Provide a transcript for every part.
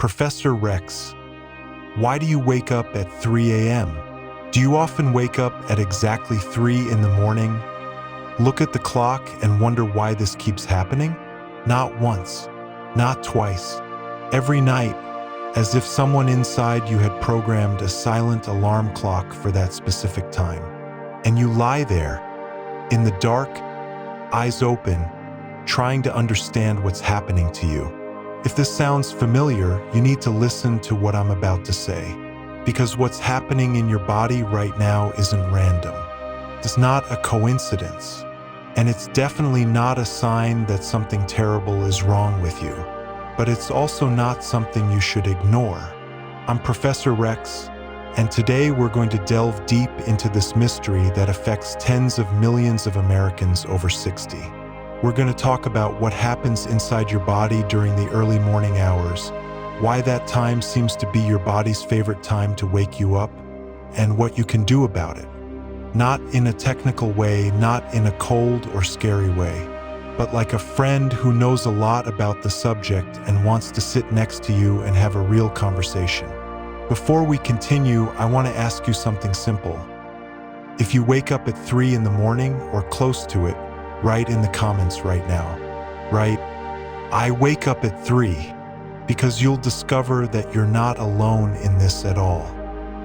Professor Rex, why do you wake up at 3 a.m.? Do you often wake up at exactly 3 in the morning? Look at the clock and wonder why this keeps happening? Not once, not twice. Every night, as if someone inside you had programmed a silent alarm clock for that specific time. And you lie there, in the dark, eyes open, trying to understand what's happening to you. If this sounds familiar, you need to listen to what I'm about to say, because what's happening in your body right now isn't random. It's not a coincidence, and it's definitely not a sign that something terrible is wrong with you, but it's also not something you should ignore. I'm Professor Rex, and today we're going to delve deep into this mystery that affects tens of millions of Americans over 60. We're going to talk about what happens inside your body during the early morning hours, why that time seems to be your body's favorite time to wake you up, and what you can do about it. Not in a technical way, not in a cold or scary way, but like a friend who knows a lot about the subject and wants to sit next to you and have a real conversation. Before we continue, I want to ask you something simple. If you wake up at 3 in the morning or close to it, write in the comments right now. Write, I wake up at 3, because you'll discover that you're not alone in this at all.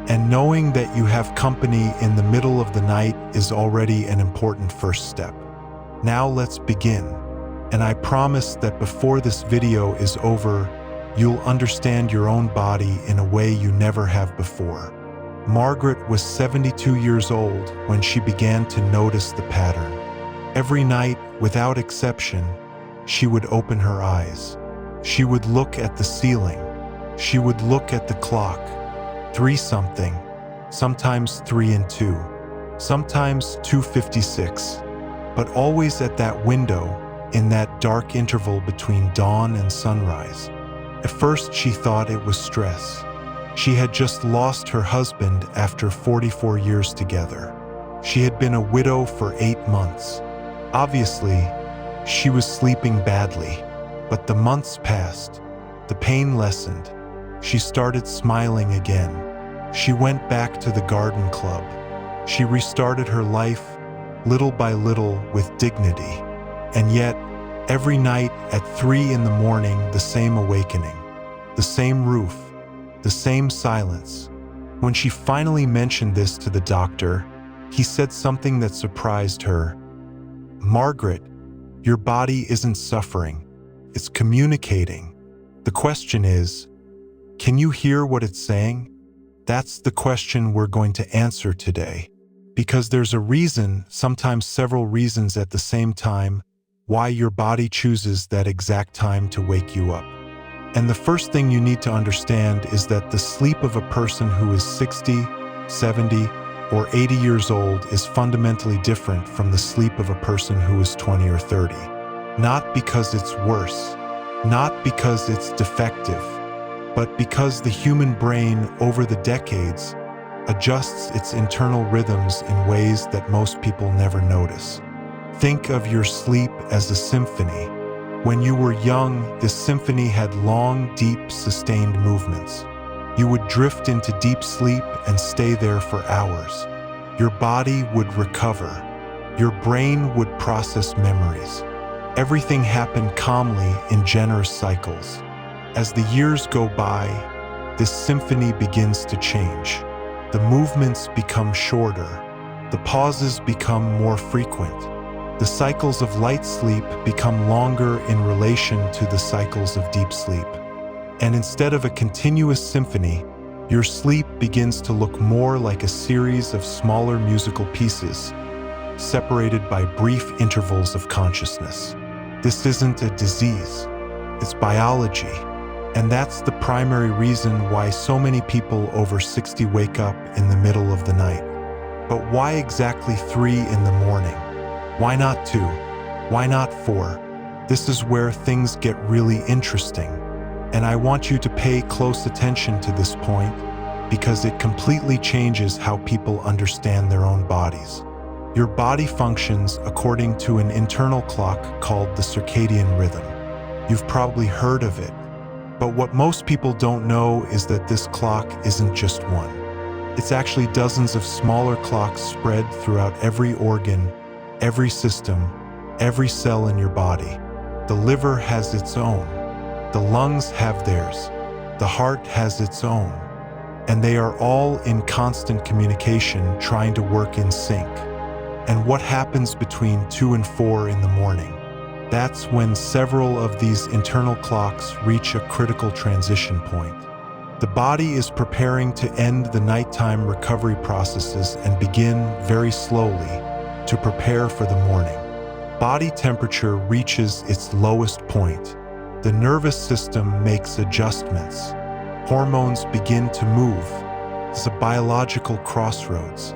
And knowing that you have company in the middle of the night is already an important first step. Now let's begin. And I promise that before this video is over, you'll understand your own body in a way you never have before. Margaret was 72 years old when she began to notice the pattern. Every night, without exception, she would open her eyes. She would look at the ceiling. She would look at the clock. 3-something, sometimes 3 and 2, sometimes 2:56, but always at that window, in that dark interval between dawn and sunrise. At first, she thought it was stress. She had just lost her husband after 44 years together. She had been a widow for 8 months. Obviously, she was sleeping badly, but the months passed. The pain lessened. She started smiling again. She went back to the garden club. She restarted her life, little by little, with dignity. And yet, every night at 3 in the morning, the same awakening, the same roof, the same silence. When she finally mentioned this to the doctor, he said something that surprised her. Margaret, your body isn't suffering. It's communicating. The question is, can you hear what it's saying? That's the question we're going to answer today. Because there's a reason, sometimes several reasons at the same time, why your body chooses that exact time to wake you up. And the first thing you need to understand is that the sleep of a person who is 60, 70, or 80 years old is fundamentally different from the sleep of a person who is 20 or 30. Not because it's worse, not because it's defective, but because the human brain over the decades adjusts its internal rhythms in ways that most people never notice. Think of your sleep as a symphony. When you were young, this symphony had long, deep, sustained movements. You would drift into deep sleep and stay there for hours. Your body would recover. Your brain would process memories. Everything happened calmly in generous cycles. As the years go by, this symphony begins to change. The movements become shorter. The pauses become more frequent. The cycles of light sleep become longer in relation to the cycles of deep sleep. And instead of a continuous symphony, your sleep begins to look more like a series of smaller musical pieces, separated by brief intervals of consciousness. This isn't a disease, it's biology. And that's the primary reason why so many people over 60 wake up in the middle of the night. But why exactly 3 in the morning? Why not 2? Why not 4? This is where things get really interesting. And I want you to pay close attention to this point because it completely changes how people understand their own bodies. Your body functions according to an internal clock called the circadian rhythm. You've probably heard of it. But what most people don't know is that this clock isn't just one. It's actually dozens of smaller clocks spread throughout every organ, every system, every cell in your body. The liver has its own. The lungs have theirs. The heart has its own. And they are all in constant communication, trying to work in sync. And what happens between 2 and 4 in the morning? That's when several of these internal clocks reach a critical transition point. The body is preparing to end the nighttime recovery processes and begin very slowly to prepare for the morning. Body temperature reaches its lowest point. The nervous system makes adjustments. Hormones begin to move. It's a biological crossroads.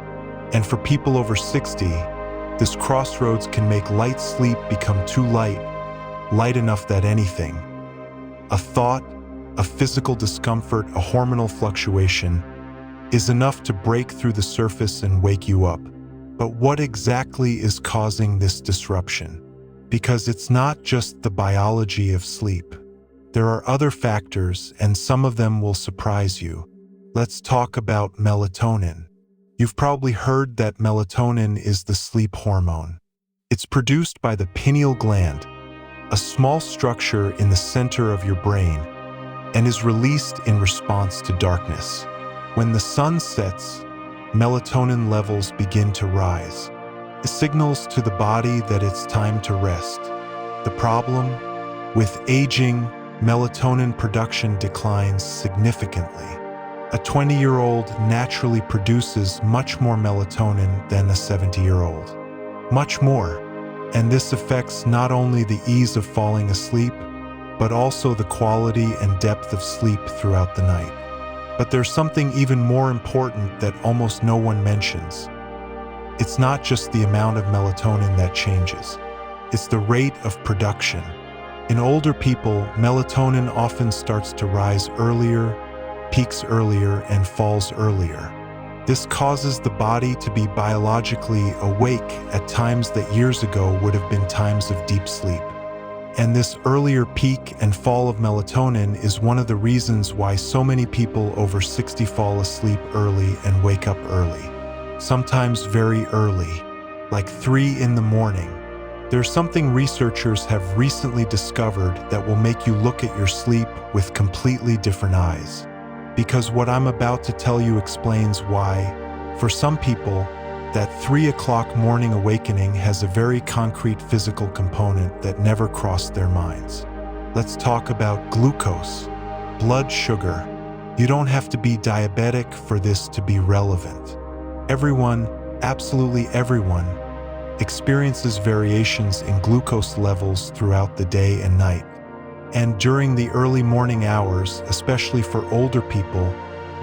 And for people over 60, this crossroads can make light sleep become too light, light enough that anything, a thought, a physical discomfort, a hormonal fluctuation, is enough to break through the surface and wake you up. But what exactly is causing this disruption? Because it's not just the biology of sleep. There are other factors, and some of them will surprise you. Let's talk about melatonin. You've probably heard that melatonin is the sleep hormone. It's produced by the pineal gland, a small structure in the center of your brain, and is released in response to darkness. When the sun sets, melatonin levels begin to rise. It signals to the body that it's time to rest. The problem? With aging, melatonin production declines significantly. A 20-year-old naturally produces much more melatonin than a 70-year-old. Much more. And this affects not only the ease of falling asleep, but also the quality and depth of sleep throughout the night. But there's something even more important that almost no one mentions. It's not just the amount of melatonin that changes. It's the rate of production. In older people, melatonin often starts to rise earlier, peaks earlier, and falls earlier. This causes the body to be biologically awake at times that years ago would have been times of deep sleep. And this earlier peak and fall of melatonin is one of the reasons why so many people over 60 fall asleep early and wake up early. Sometimes very early, like 3 in the morning. There's something researchers have recently discovered that will make you look at your sleep with completely different eyes. Because what I'm about to tell you explains why, for some people, that 3 o'clock morning awakening has a very concrete physical component that never crossed their minds. Let's talk about glucose, blood sugar. You don't have to be diabetic for this to be relevant. Everyone, absolutely everyone, experiences variations in glucose levels throughout the day and night. And during the early morning hours, especially for older people,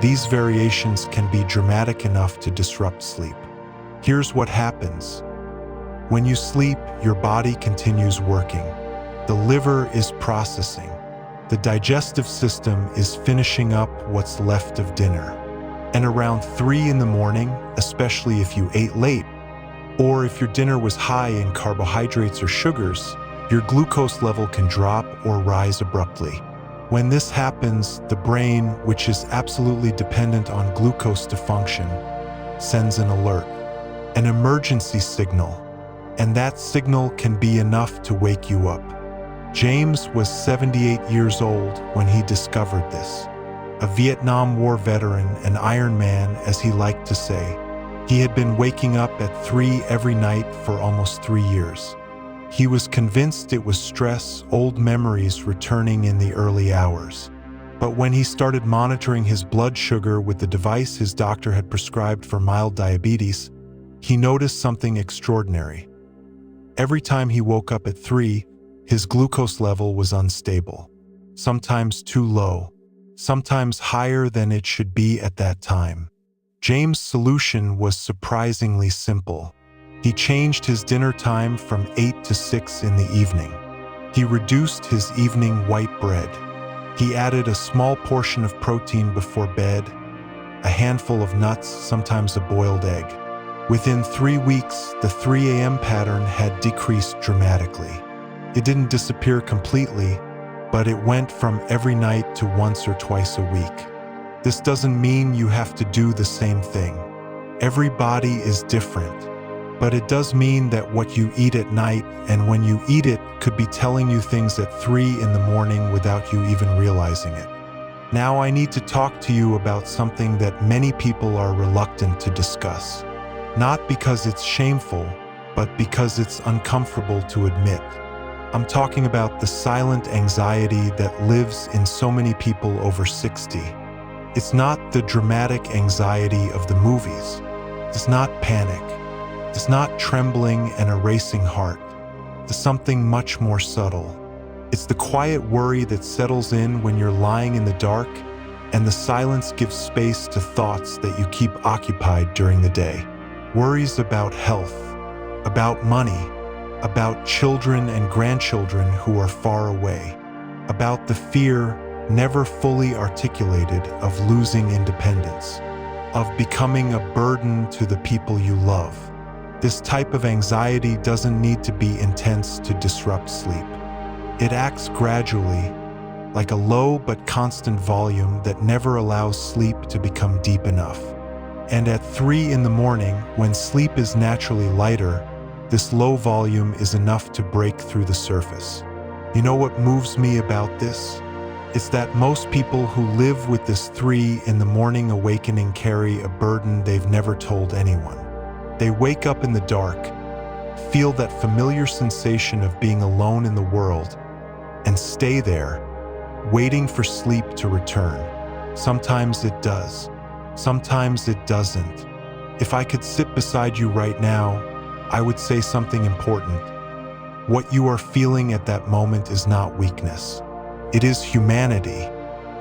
these variations can be dramatic enough to disrupt sleep. Here's what happens. When you sleep, your body continues working. The liver is processing. The digestive system is finishing up what's left of dinner. And around 3 in the morning, especially if you ate late, or if your dinner was high in carbohydrates or sugars, your glucose level can drop or rise abruptly. When this happens, the brain, which is absolutely dependent on glucose to function, sends an alert, an emergency signal, and that signal can be enough to wake you up. James was 78 years old when he discovered this. A Vietnam War veteran, an Iron Man, as he liked to say. He had been waking up at 3 every night for almost 3 years. He was convinced it was stress, old memories returning in the early hours. But when he started monitoring his blood sugar with the device his doctor had prescribed for mild diabetes, he noticed something extraordinary. Every time he woke up at 3, his glucose level was unstable, sometimes too low, sometimes higher than it should be at that time. James' solution was surprisingly simple. He changed his dinner time from 8 to 6 in the evening. He reduced his evening white bread. He added a small portion of protein before bed, a handful of nuts, sometimes a boiled egg. Within 3 weeks, the 3 a.m. pattern had decreased dramatically. It didn't disappear completely, but it went from every night to once or twice a week. This doesn't mean you have to do the same thing. Every body is different, but it does mean that what you eat at night and when you eat it could be telling you things at 3 in the morning without you even realizing it. Now I need to talk to you about something that many people are reluctant to discuss. Not because it's shameful, but because it's uncomfortable to admit. I'm talking about the silent anxiety that lives in so many people over 60. It's not the dramatic anxiety of the movies. It's not panic. It's not trembling and a racing heart. It's something much more subtle. It's the quiet worry that settles in when you're lying in the dark and the silence gives space to thoughts that you keep occupied during the day. Worries about health, about money, about children and grandchildren who are far away, about the fear, never fully articulated, of losing independence, of becoming a burden to the people you love. This type of anxiety doesn't need to be intense to disrupt sleep. It acts gradually, like a low but constant volume that never allows sleep to become deep enough. And at 3 in the morning, when sleep is naturally lighter, this low volume is enough to break through the surface. You know what moves me about this? It's that most people who live with this 3 in the morning awakening carry a burden they've never told anyone. They wake up in the dark, feel that familiar sensation of being alone in the world, and stay there, waiting for sleep to return. Sometimes it does. Sometimes it doesn't. If I could sit beside you right now, I would say something important. What you are feeling at that moment is not weakness. It is humanity.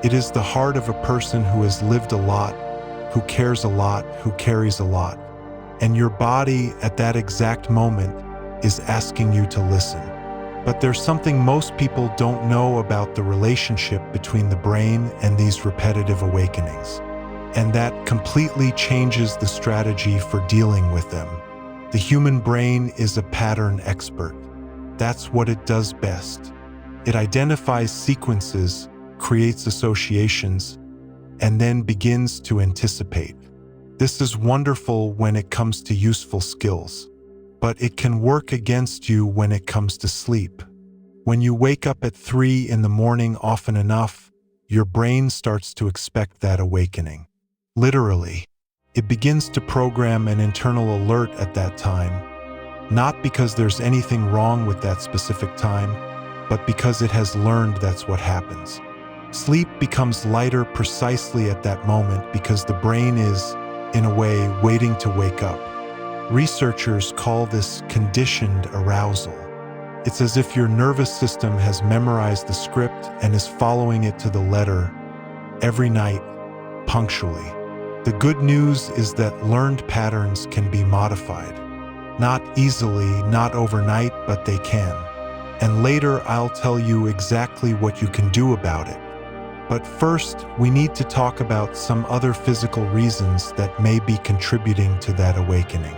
It is the heart of a person who has lived a lot, who cares a lot, who carries a lot. And your body at that exact moment is asking you to listen. But there's something most people don't know about the relationship between the brain and these repetitive awakenings. And that completely changes the strategy for dealing with them. The human brain is a pattern expert. That's what it does best. It identifies sequences, creates associations, and then begins to anticipate. This is wonderful when it comes to useful skills, but it can work against you when it comes to sleep. When you wake up at 3 in the morning often enough, your brain starts to expect that awakening. Literally, it begins to program an internal alert at that time, not because there's anything wrong with that specific time, but because it has learned that's what happens. Sleep becomes lighter precisely at that moment because the brain is, in a way, waiting to wake up. Researchers call this conditioned arousal. It's as if your nervous system has memorized the script and is following it to the letter every night, punctually. The good news is that learned patterns can be modified. Not easily, not overnight, but they can. And later I'll tell you exactly what you can do about it. But first, we need to talk about some other physical reasons that may be contributing to that awakening.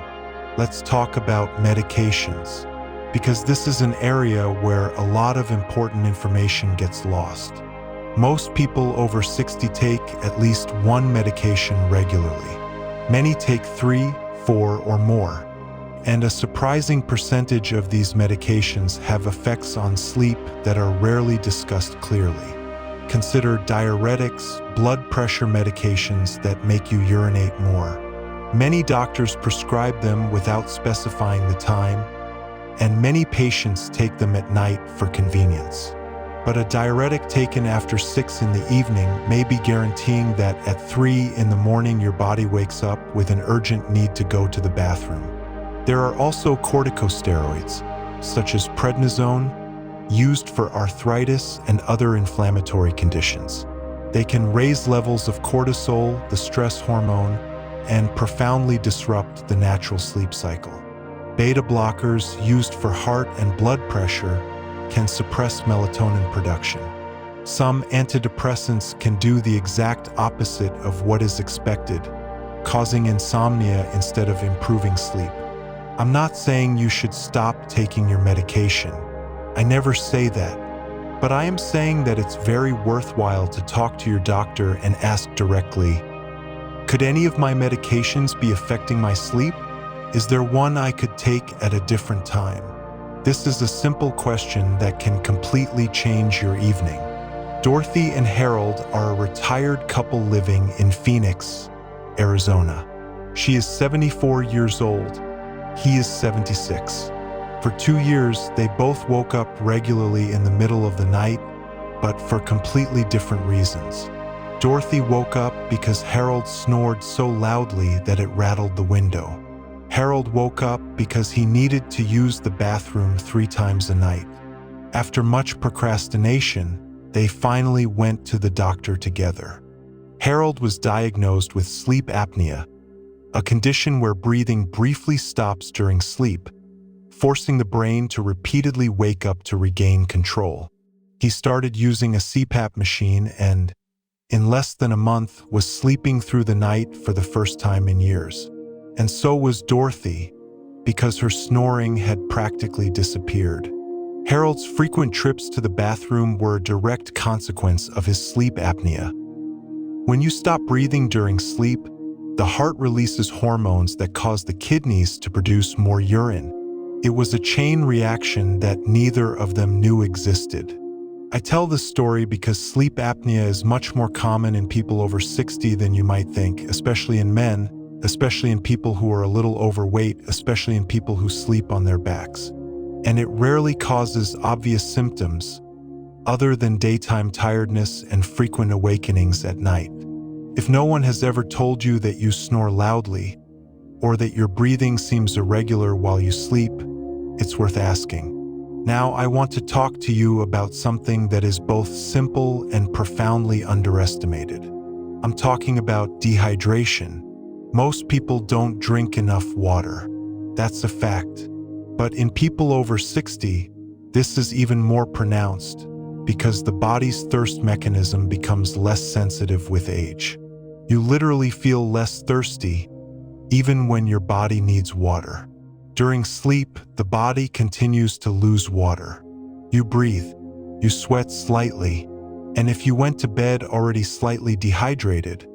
Let's talk about medications, because this is an area where a lot of important information gets lost. Most people over 60 take at least one medication regularly. Many take 3, 4, or more. And a surprising percentage of these medications have effects on sleep that are rarely discussed clearly. Consider diuretics, blood pressure medications that make you urinate more. Many doctors prescribe them without specifying the time, and many patients take them at night for convenience. But a diuretic taken after 6 in the evening may be guaranteeing that at 3 in the morning your body wakes up with an urgent need to go to the bathroom. There are also corticosteroids, such as prednisone, used for arthritis and other inflammatory conditions. They can raise levels of cortisol, the stress hormone, and profoundly disrupt the natural sleep cycle. Beta blockers used for heart and blood pressure can suppress melatonin production. Some antidepressants can do the exact opposite of what is expected, causing insomnia instead of improving sleep. I'm not saying you should stop taking your medication. I never say that. But I am saying that it's very worthwhile to talk to your doctor and ask directly, could any of my medications be affecting my sleep? Is there one I could take at a different time? This is a simple question that can completely change your evening. Dorothy and Harold are a retired couple living in Phoenix, Arizona. She is 74 years old. He is 76. For 2 years, they both woke up regularly in the middle of the night, but for completely different reasons. Dorothy woke up because Harold snored so loudly that it rattled the window. Harold woke up because he needed to use the bathroom 3 times a night. After much procrastination, they finally went to the doctor together. Harold was diagnosed with sleep apnea, a condition where breathing briefly stops during sleep, forcing the brain to repeatedly wake up to regain control. He started using a CPAP machine and, in less than a month, was sleeping through the night for the first time in years. And so was Dorothy, because her snoring had practically disappeared. Harold's frequent trips to the bathroom were a direct consequence of his sleep apnea. When you stop breathing during sleep, the heart releases hormones that cause the kidneys to produce more urine. It was a chain reaction that neither of them knew existed. I tell this story because sleep apnea is much more common in people over 60 than you might think, especially in men, especially in people who are a little overweight, especially in people who sleep on their backs. And it rarely causes obvious symptoms other than daytime tiredness and frequent awakenings at night. If no one has ever told you that you snore loudly or that your breathing seems irregular while you sleep, it's worth asking. Now I want to talk to you about something that is both simple and profoundly underestimated. I'm talking about dehydration. Most people don't drink enough water. That's a fact. But in people over 60, this is even more pronounced because the body's thirst mechanism becomes less sensitive with age. You literally feel less thirsty, even when your body needs water. During sleep, the body continues to lose water. You breathe, you sweat slightly, and if you went to bed already slightly dehydrated,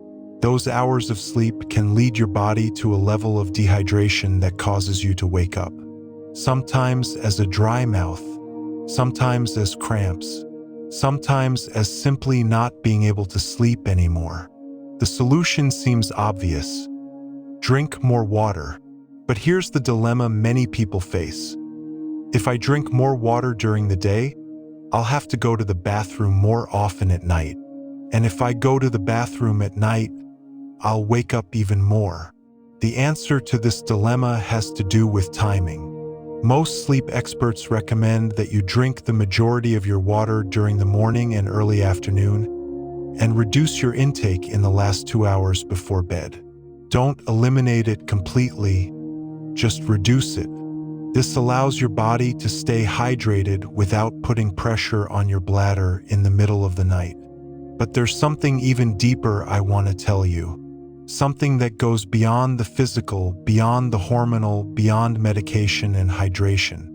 those hours of sleep can lead your body to a level of dehydration that causes you to wake up. Sometimes as a dry mouth, sometimes as cramps, sometimes as simply not being able to sleep anymore. The solution seems obvious. Drink more water. But here's the dilemma many people face. If I drink more water during the day, I'll have to go to the bathroom more often at night. And if I go to the bathroom at night, I'll wake up even more. The answer to this dilemma has to do with timing. Most sleep experts recommend that you drink the majority of your water during the morning and early afternoon, and reduce your intake in the last 2 hours before bed. Don't eliminate it completely, just reduce it. This allows your body to stay hydrated without putting pressure on your bladder in the middle of the night. But there's something even deeper I want to tell you. Something that goes beyond the physical, beyond the hormonal, beyond medication and hydration.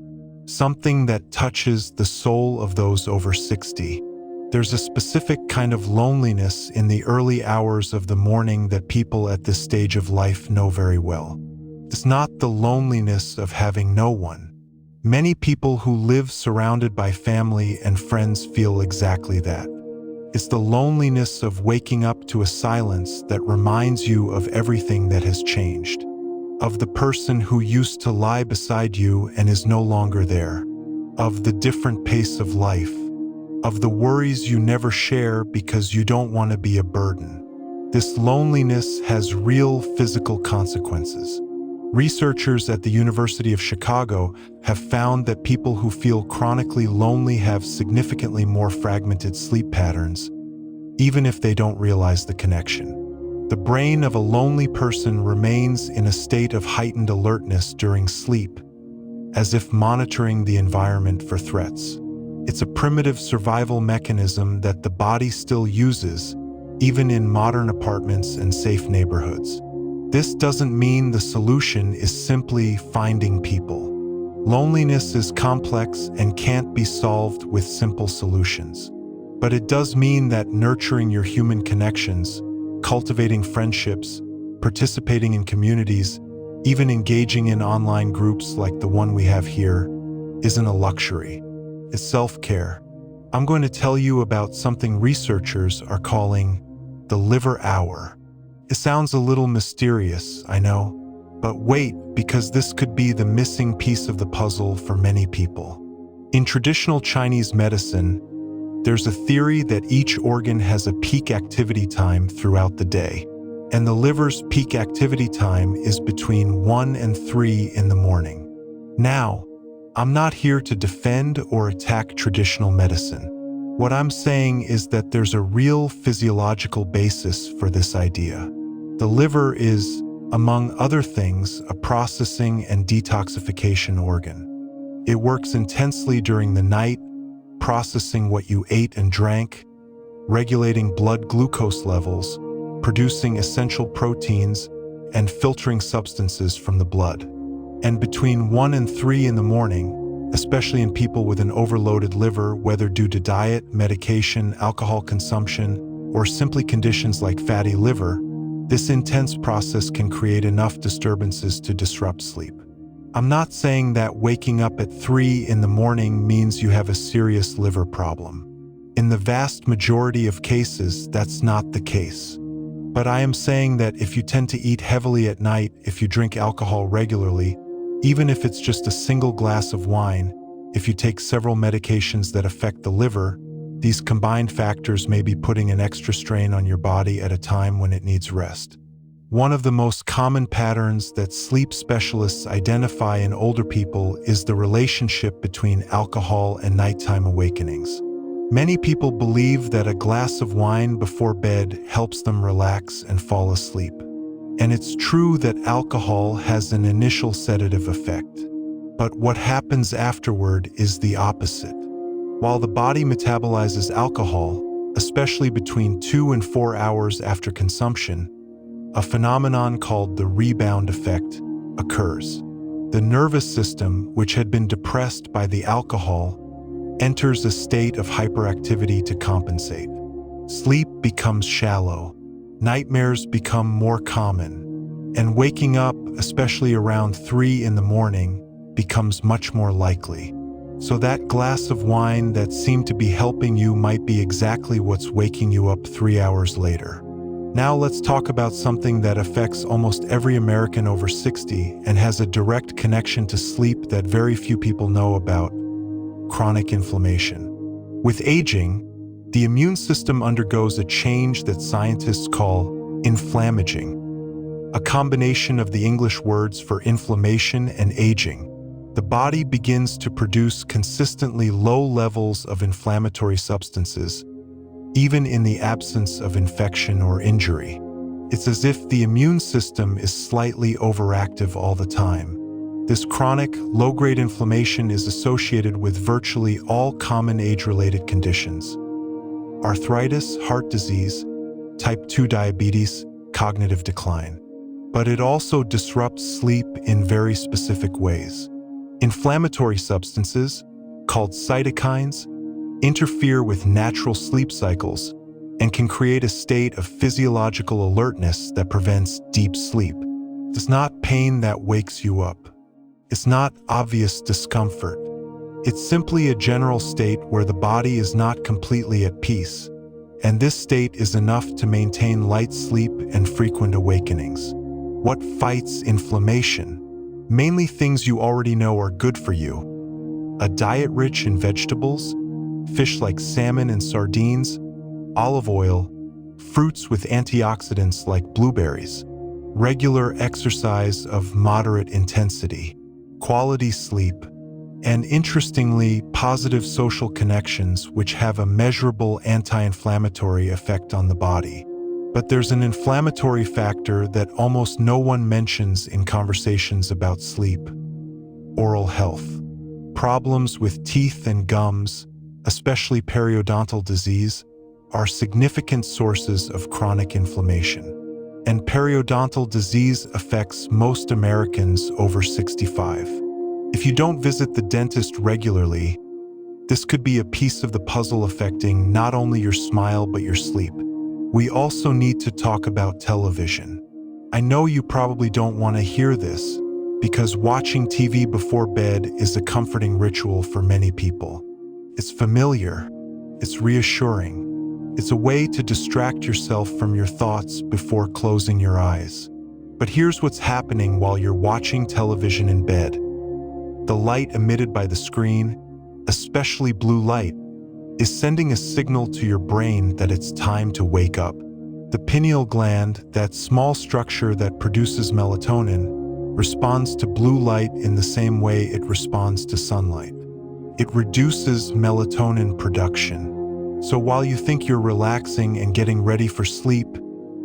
Something that touches the soul of those over 60. There's a specific kind of loneliness in the early hours of the morning that people at this stage of life know very well. It's not the loneliness of having no one. Many people who live surrounded by family and friends feel exactly that. It's the loneliness of waking up to a silence that reminds you of everything that has changed, of the person who used to lie beside you and is no longer there, of the different pace of life, of the worries you never share because you don't want to be a burden. This loneliness has real physical consequences. Researchers at the University of Chicago have found that people who feel chronically lonely have significantly more fragmented sleep patterns, even if they don't realize the connection. The brain of a lonely person remains in a state of heightened alertness during sleep, as if monitoring the environment for threats. It's a primitive survival mechanism that the body still uses, even in modern apartments and safe neighborhoods. This doesn't mean the solution is simply finding people. Loneliness is complex and can't be solved with simple solutions. But it does mean that nurturing your human connections, cultivating friendships, participating in communities, even engaging in online groups like the one we have here, isn't a luxury. It's self-care. I'm going to tell you about something researchers are calling the liver hour. It sounds a little mysterious, I know, but wait, because this could be the missing piece of the puzzle for many people. In traditional Chinese medicine, there's a theory that each organ has a peak activity time throughout the day, and the liver's peak activity time is between 1 and 3 in the morning. Now, I'm not here to defend or attack traditional medicine. What I'm saying is that there's a real physiological basis for this idea. The liver is, among other things, a processing and detoxification organ. It works intensely during the night, processing what you ate and drank, regulating blood glucose levels, producing essential proteins, and filtering substances from the blood. And between 1 and 3 in the morning, especially in people with an overloaded liver, whether due to diet, medication, alcohol consumption, or simply conditions like fatty liver, this intense process can create enough disturbances to disrupt sleep. I'm not saying that waking up at 3 in the morning means you have a serious liver problem. In the vast majority of cases, that's not the case. But I am saying that if you tend to eat heavily at night, if you drink alcohol regularly, even if it's just a single glass of wine, if you take several medications that affect the liver, these combined factors may be putting an extra strain on your body at a time when it needs rest. One of the most common patterns that sleep specialists identify in older people is the relationship between alcohol and nighttime awakenings. Many people believe that a glass of wine before bed helps them relax and fall asleep. And it's true that alcohol has an initial sedative effect. But what happens afterward is the opposite. While the body metabolizes alcohol, especially between 2 and 4 hours after consumption, a phenomenon called the rebound effect occurs. The nervous system, which had been depressed by the alcohol, enters a state of hyperactivity to compensate. Sleep becomes shallow. Nightmares become more common, and waking up, especially around 3 in the morning, becomes much more likely. So that glass of wine that seemed to be helping you might be exactly what's waking you up 3 hours later. Now let's talk about something that affects almost every American over 60 and has a direct connection to sleep that very few people know about: chronic inflammation. With aging, the immune system undergoes a change that scientists call inflammaging, a combination of the English words for inflammation and aging. The body begins to produce consistently low levels of inflammatory substances, even in the absence of infection or injury. It's as if the immune system is slightly overactive all the time. This chronic, low-grade inflammation is associated with virtually all common age-related conditions: arthritis, heart disease, type 2 diabetes, cognitive decline. But it also disrupts sleep in very specific ways. Inflammatory substances, called cytokines, interfere with natural sleep cycles and can create a state of physiological alertness that prevents deep sleep. It's not pain that wakes you up. It's not obvious discomfort. It's simply a general state where the body is not completely at peace, and this state is enough to maintain light sleep and frequent awakenings. What fights inflammation? Mainly things you already know are good for you. A diet rich in vegetables, fish like salmon and sardines, olive oil, fruits with antioxidants like blueberries, regular exercise of moderate intensity, quality sleep, and interestingly, positive social connections which have a measurable anti-inflammatory effect on the body. But there's an inflammatory factor that almost no one mentions in conversations about sleep: oral health. Problems with teeth and gums, especially periodontal disease, are significant sources of chronic inflammation. And periodontal disease affects most Americans over 65. If you don't visit the dentist regularly, this could be a piece of the puzzle affecting not only your smile but your sleep. We also need to talk about television. I know you probably don't want to hear this, because watching TV before bed is a comforting ritual for many people. It's familiar, it's reassuring, it's a way to distract yourself from your thoughts before closing your eyes. But here's what's happening while you're watching television in bed. The light emitted by the screen, especially blue light, is sending a signal to your brain that it's time to wake up. The pineal gland, that small structure that produces melatonin, responds to blue light in the same way it responds to sunlight. It reduces melatonin production. So while you think you're relaxing and getting ready for sleep,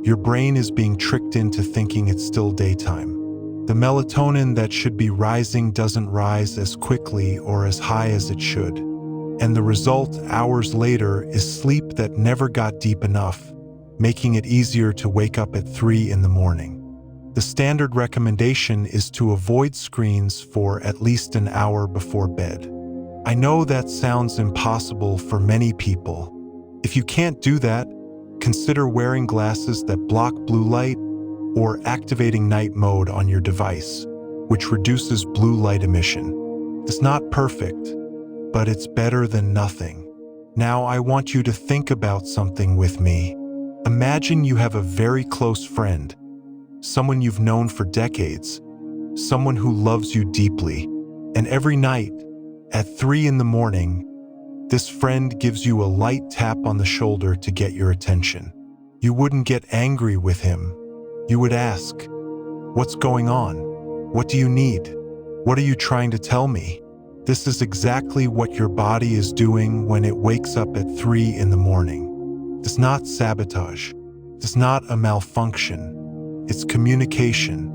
your brain is being tricked into thinking it's still daytime. The melatonin that should be rising doesn't rise as quickly or as high as it should. And the result hours later is sleep that never got deep enough, making it easier to wake up at 3 in the morning. The standard recommendation is to avoid screens for at least an hour before bed. I know that sounds impossible for many people. If you can't do that, consider wearing glasses that block blue light or activating night mode on your device, which reduces blue light emission. It's not perfect, but it's better than nothing. Now I want you to think about something with me. Imagine you have a very close friend, someone you've known for decades, someone who loves you deeply, and every night, at 3 in the morning, this friend gives you a light tap on the shoulder to get your attention. You wouldn't get angry with him. You would ask, "What's going on? What do you need? What are you trying to tell me?" This is exactly what your body is doing when it wakes up at 3 in the morning. It's not sabotage. It's not a malfunction. It's communication.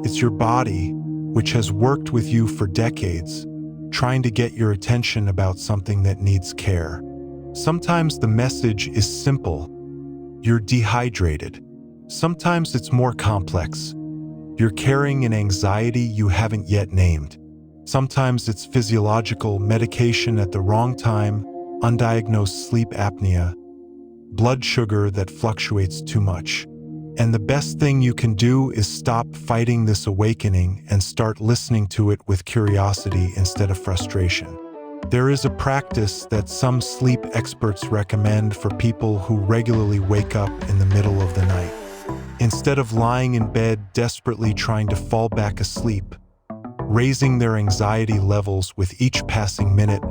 It's your body, which has worked with you for decades, trying to get your attention about something that needs care. Sometimes the message is simple. You're dehydrated. Sometimes it's more complex. You're carrying an anxiety you haven't yet named. Sometimes it's physiological, medication at the wrong time, undiagnosed sleep apnea, blood sugar that fluctuates too much. And the best thing you can do is stop fighting this awakening and start listening to it with curiosity instead of frustration. There is a practice that some sleep experts recommend for people who regularly wake up in the middle of the night. Instead of lying in bed desperately trying to fall back asleep, raising their anxiety levels with each passing minute,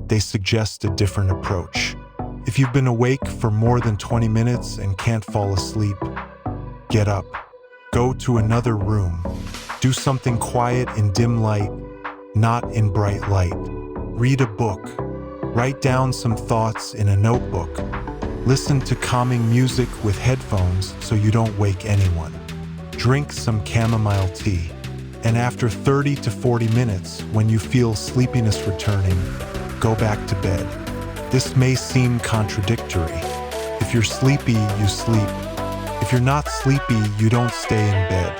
they suggest a different approach. If you've been awake for more than 20 minutes and can't fall asleep, get up. Go to another room. Do something quiet in dim light, not in bright light. Read a book. Write down some thoughts in a notebook. Listen to calming music with headphones so you don't wake anyone. Drink some chamomile tea. And after 30 to 40 minutes, when you feel sleepiness returning, go back to bed. This may seem contradictory. If you're sleepy, you sleep. If you're not sleepy, you don't stay in bed.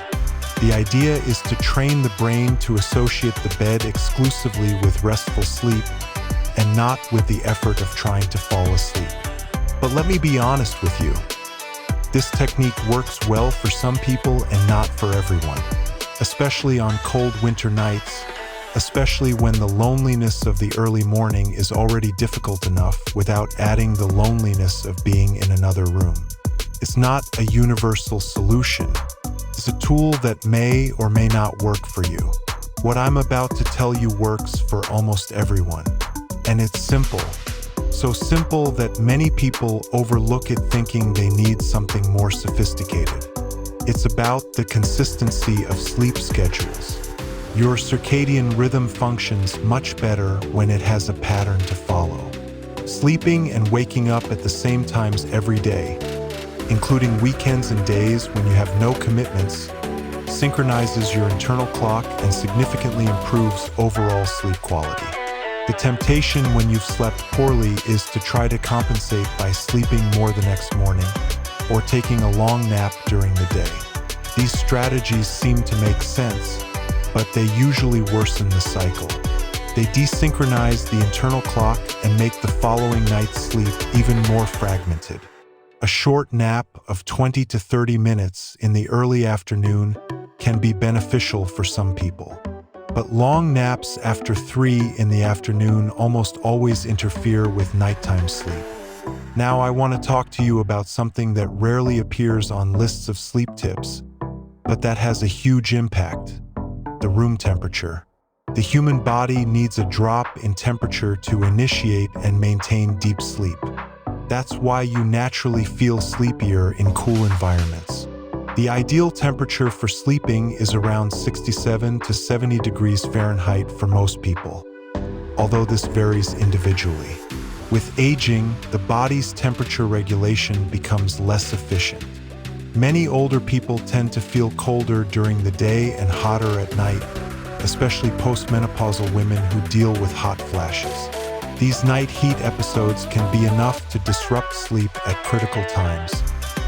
The idea is to train the brain to associate the bed exclusively with restful sleep and not with the effort of trying to fall asleep. But let me be honest with you. This technique works well for some people and not for everyone, especially on cold winter nights, especially when the loneliness of the early morning is already difficult enough without adding the loneliness of being in another room. It's not a universal solution. It's a tool that may or may not work for you. What I'm about to tell you works for almost everyone. And it's simple. So simple that many people overlook it thinking they need something more sophisticated. It's about the consistency of sleep schedules. Your circadian rhythm functions much better when it has a pattern to follow. Sleeping and waking up at the same times every day, including weekends and days when you have no commitments, synchronizes your internal clock and significantly improves overall sleep quality. The temptation when you've slept poorly is to try to compensate by sleeping more the next morning or taking a long nap during the day. These strategies seem to make sense, but they usually worsen the cycle. They desynchronize the internal clock and make the following night's sleep even more fragmented. A short nap of 20 to 30 minutes in the early afternoon can be beneficial for some people. But long naps after 3 in the afternoon almost always interfere with nighttime sleep. Now I want to talk to you about something that rarely appears on lists of sleep tips, but that has a huge impact: the room temperature. The human body needs a drop in temperature to initiate and maintain deep sleep. That's why you naturally feel sleepier in cool environments. The ideal temperature for sleeping is around 67 to 70 degrees Fahrenheit for most people, although this varies individually. With aging, the body's temperature regulation becomes less efficient. Many older people tend to feel colder during the day and hotter at night, especially postmenopausal women who deal with hot flashes. These night heat episodes can be enough to disrupt sleep at critical times,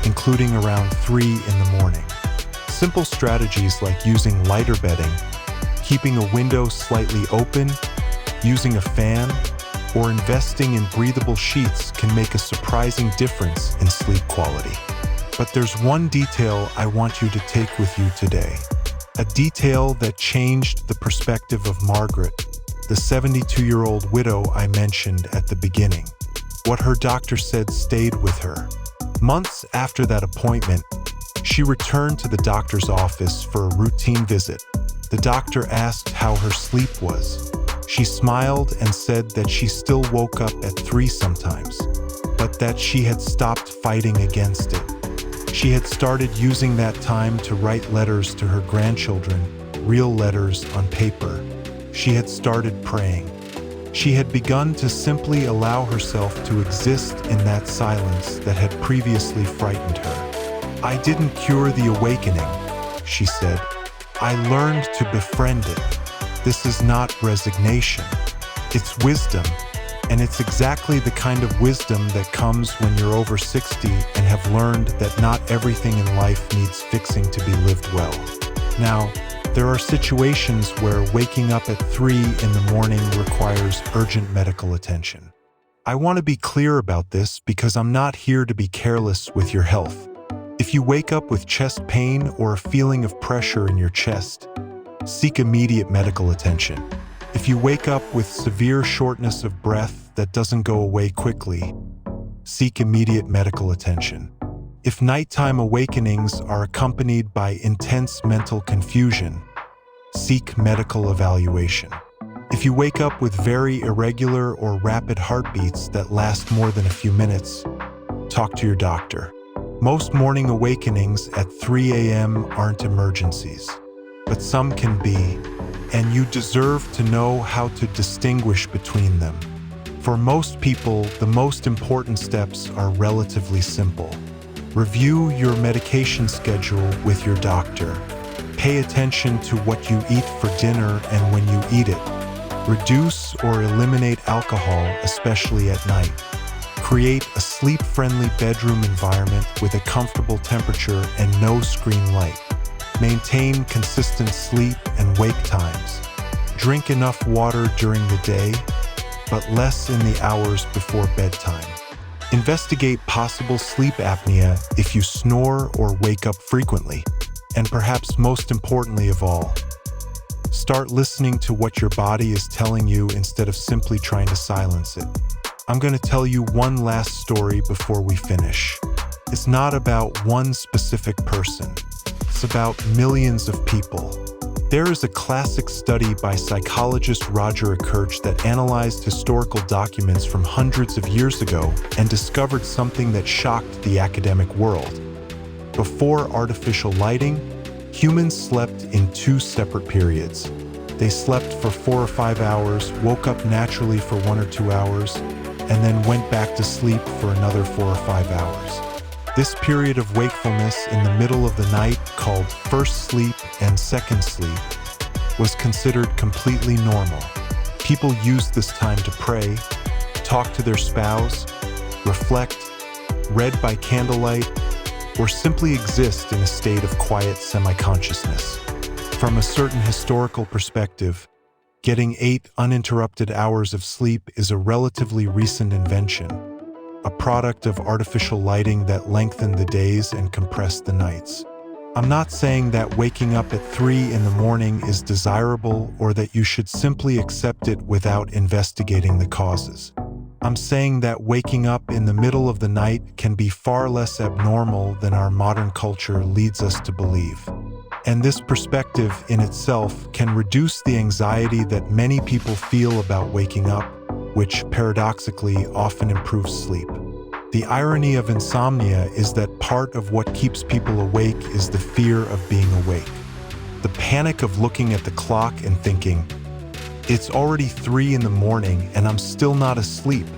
including around 3 in the morning. Simple strategies like using lighter bedding, keeping a window slightly open, using a fan, or investing in breathable sheets can make a surprising difference in sleep quality. But there's one detail I want you to take with you today. A detail that changed the perspective of Margaret, the 72-year-old widow I mentioned at the beginning. What her doctor said stayed with her. Months after that appointment, she returned to the doctor's office for a routine visit. The doctor asked how her sleep was. She smiled and said that she still woke up at 3 sometimes, but that she had stopped fighting against it. She had started using that time to write letters to her grandchildren, real letters on paper. She had started praying. She had begun to simply allow herself to exist in that silence that had previously frightened her. "I didn't cure the awakening," she said. "I learned to befriend it. This is not resignation. It's wisdom, and it's exactly the kind of wisdom that comes when you're over 60 and have learned that not everything in life needs fixing to be lived well." Now, there are situations where waking up at 3 in the morning requires urgent medical attention. I want to be clear about this because I'm not here to be careless with your health. If you wake up with chest pain or a feeling of pressure in your chest, seek immediate medical attention. If you wake up with severe shortness of breath that doesn't go away quickly, seek immediate medical attention. If nighttime awakenings are accompanied by intense mental confusion, seek medical evaluation. If you wake up with very irregular or rapid heartbeats that last more than a few minutes, talk to your doctor. Most morning awakenings at 3 a.m. aren't emergencies, but some can be, and you deserve to know how to distinguish between them. For most people, the most important steps are relatively simple. Review your medication schedule with your doctor. Pay attention to what you eat for dinner and when you eat it. Reduce or eliminate alcohol, especially at night. Create a sleep-friendly bedroom environment with a comfortable temperature and no screen light. Maintain consistent sleep and wake times. Drink enough water during the day, but less in the hours before bedtime. Investigate possible sleep apnea if you snore or wake up frequently. And perhaps most importantly of all, start listening to what your body is telling you instead of simply trying to silence it. I'm going to tell you one last story before we finish. It's not about one specific person. It's about millions of people. There is a classic study by psychologist Roger Kirch that analyzed historical documents from hundreds of years ago and discovered something that shocked the academic world. Before artificial lighting, humans slept in 2 separate periods. They slept for 4 or 5 hours, woke up naturally for 1 or 2 hours, and then went back to sleep for another 4 or 5 hours. This period of wakefulness in the middle of the night, called first sleep and second sleep, was considered completely normal. People used this time to pray, talk to their spouse, reflect, read by candlelight, or simply exist in a state of quiet semi-consciousness. From a certain historical perspective, getting 8 uninterrupted hours of sleep is a relatively recent invention, a product of artificial lighting that lengthened the days and compressed the nights. I'm not saying that waking up at 3 in the morning is desirable or that you should simply accept it without investigating the causes. I'm saying that waking up in the middle of the night can be far less abnormal than our modern culture leads us to believe. And this perspective in itself can reduce the anxiety that many people feel about waking up, which paradoxically often improves sleep. The irony of insomnia is that part of what keeps people awake is the fear of being awake. The panic of looking at the clock and thinking, "It's already 3 in the morning and I'm still not asleep."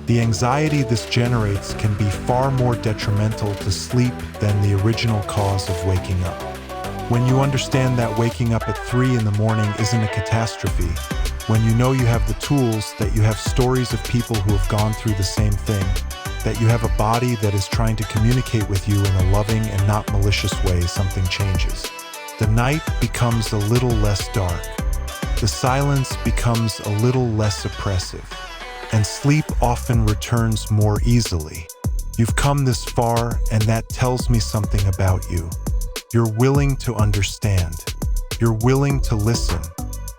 The anxiety this generates can be far more detrimental to sleep than the original cause of waking up. When you understand that waking up at 3 in the morning isn't a catastrophe, when you know you have the tools, that you have stories of people who have gone through the same thing, that you have a body that is trying to communicate with you in a loving and not malicious way, something changes. The night becomes a little less dark. The silence becomes a little less oppressive. And sleep often returns more easily. You've come this far, and that tells me something about you. You're willing to understand. You're willing to listen.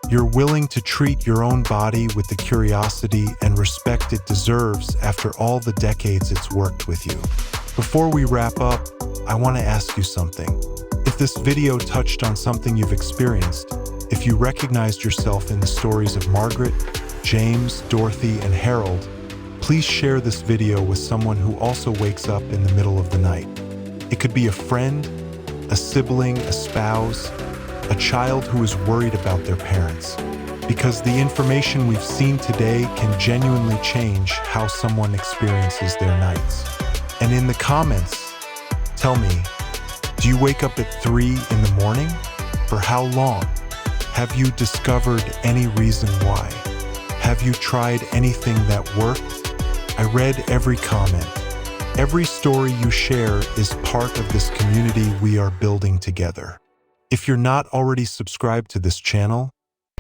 You're willing to treat your own body with the curiosity and respect it deserves after all the decades it's worked with you. Before we wrap up, I want to ask you something. If this video touched on something you've experienced, if you recognized yourself in the stories of Margaret, James, Dorothy, and Harold, please share this video with someone who also wakes up in the middle of the night. It could be a friend, a sibling, a spouse, a child who is worried about their parents. Because the information we've seen today can genuinely change how someone experiences their nights. And in the comments, tell me, do you wake up at 3 in the morning? For how long? Have you discovered any reason why? Have you tried anything that worked? I read every comment. Every story you share is part of this community we are building together. If you're not already subscribed to this channel,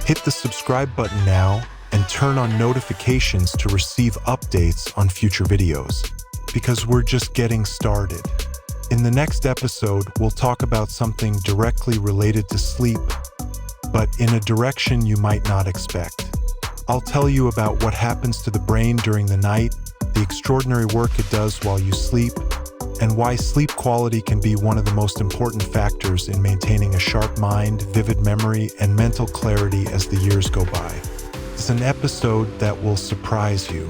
hit the subscribe button now and turn on notifications to receive updates on future videos, because we're just getting started. In the next episode, we'll talk about something directly related to sleep, but in a direction you might not expect. I'll tell you about what happens to the brain during the night, the extraordinary work it does while you sleep, and why sleep quality can be one of the most important factors in maintaining a sharp mind, vivid memory, and mental clarity as the years go by. It's an episode that will surprise you.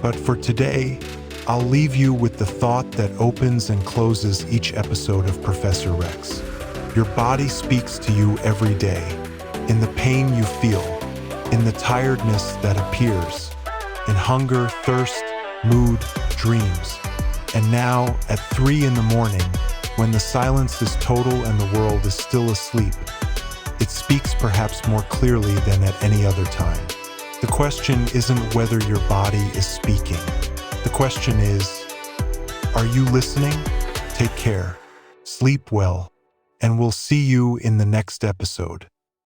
But for today, I'll leave you with the thought that opens and closes each episode of Professor Rex. Your body speaks to you every day, in the pain you feel, in the tiredness that appears, in hunger, thirst, mood, dreams. And now, at 3 in the morning, when the silence is total and the world is still asleep, it speaks perhaps more clearly than at any other time. The question isn't whether your body is speaking. The question is, are you listening? Take care, sleep well, and we'll see you in the next episode.